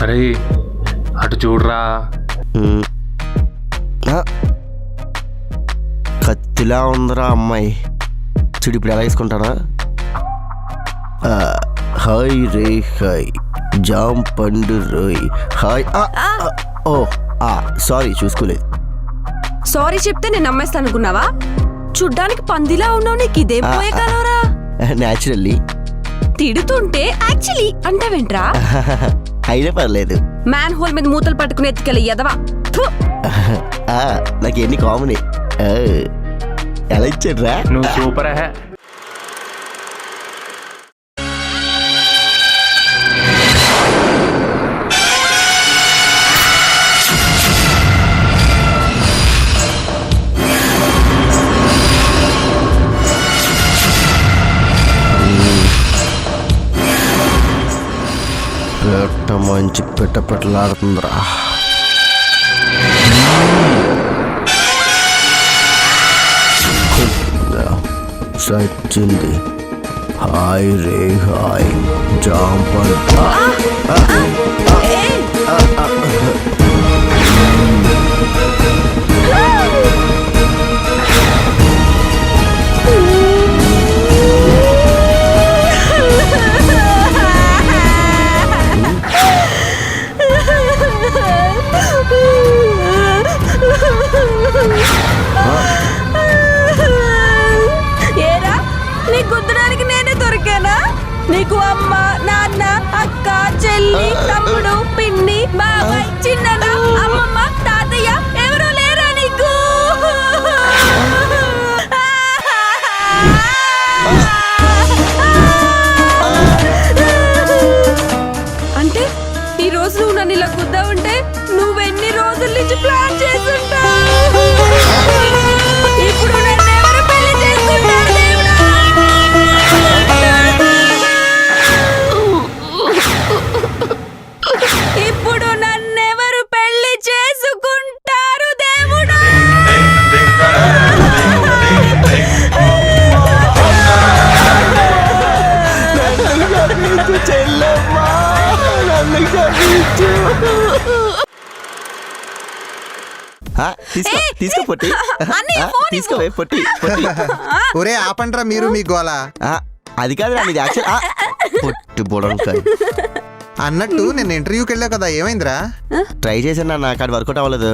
అరే అటు చూడరా. కత్తిలా ఉందిరా అమ్మాయి. చూడు ఇప్పుడు ఎలా వేసుకుంటానా. హాయ్ రే హాయ్ జామ్ పండు రోయ్ హాయ్. ఓ సారీ చూసుకోలేదు. సారీ చెప్తే నేను నమ్మేస్తాను అనుకున్నావా? చూడ్డానికి పందిలా ఉన్నావు, నీకు ఇదేం పోయే కాలవరా? న్యాచురల్లీ. తిడుతుంటే యాక్చువల్లీ అంటావేంట్రా? అయినా పర్లేదు. మ్యాన్ హోల్ మీద మూతలు పట్టుకుని ఎత్తుకెళ్ళి ఎదవా. నాకు ఎన్ని కామనే. ఎలా ఇచ్చాడ్రా? నువ్వు సూపర్. పెట్ట మంచి పెట్టలాడుతుందిరా. సచ్చింది. హాయ్ రే హాయ్ జాంపల్. ఏరా నీ గుద్దడానికి నేనే దొరికానా? నీకు అమ్మ నాన్న అక్క చెల్లి తమ్ముడు పిన్ని బాబాయ్ చిన్నన్న అమ్మమ్మ తాతయ్య ఎవరూ లేరా నీకు? అంటే ఈ రోజు నువ్వు నన్ను ఇలా గుద్దా ఉంటే నువ్వెన్ని రోజుల నుంచి ప్లాన్ చేసుంటావు? ఇప్పుడు నన్నెవరు పెళ్లి చేసుకుంటారు దేవుడా? ఇప్పుడు నన్నెవరు పెళ్లి చేసుకుంటారు దేవుడా? తీసుకో పొట్టి. తీసుకోవే పొట్టి. ఒరే ఆపండ్రా మీరు మీ గోల. అది కాదు ఇది యాక్చువల్ పొట్టి బుడంకాయ అన్నట్టు నేను ఇంటర్వ్యూకి వెళ్ళావు కదా, ఏమైందిరా? ట్రై చేశాను, నాకు అది వర్కౌట్ అవ్వలేదు.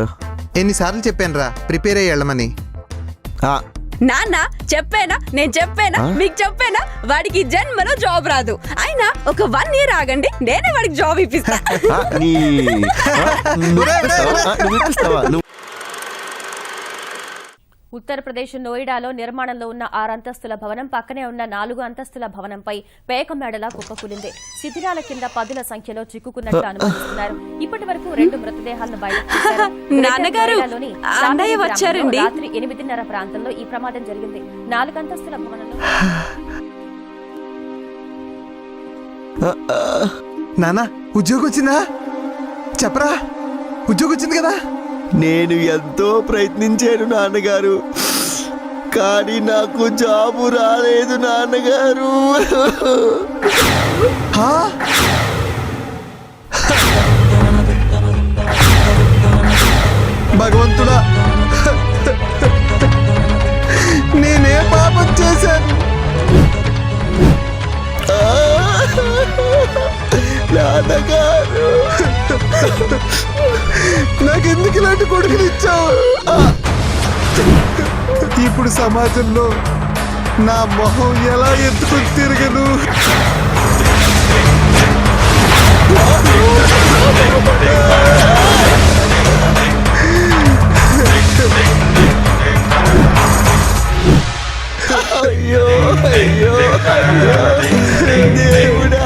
ఎన్నిసార్లు చెప్పానురా ప్రిపేర్ అయ్యి వెళ్ళమని. నాన్న చెప్పానా? నేను చెప్పానా? మీకు చెప్పానా? వాడికి జన్మలో జాబ్ రాదు. అయినా ఒక 1 year ఆగండి, నేనే వాడికి జాబ్ ఇప్పిస్తా. ఉత్తరప్రదేశ్ నోయిడాలో నిర్మాణంలో ఉన్న 6 అంతస్తుల భవనం పక్కనే ఉన్న 4 అంతస్తుల భవనంపై పేకమేడలా కుప్పకూలింది. శిథిరాల కింద పదుల సంఖ్యలో చిక్కుకున్నట్లు అనుమానిస్తున్నారు. ఇప్పటి వరకు 2 మృతదేహాలను బయటకు నాన్నగారు అన్నయ్య వచ్చారండి. రాత్రి 8:30 ప్రాంతంలో ఈ ప్రమాదం జరిగింది. 4 అంతస్తుల భవనంలో. నానా ఉద్యోగం వచ్చిందా? చెప్పరా, ఉద్యోగం వచ్చింది కదా? నేను ఎంతో ప్రయత్నించాను నాన్నగారు, కానీ నాకు జాబు రాలేదు నాన్నగారు. భగవంతుడా, నేనే పాపం చేశాను? నాన్నగారు నాకెందుకు ఇలాంటి కొడుకులు ఇచ్చావు? ఇప్పుడు సమాజంలో నా మొహం ఎలా ఎత్తుకుని తిరగను? అయ్యో అయ్యో అయ్యో దేవుడా.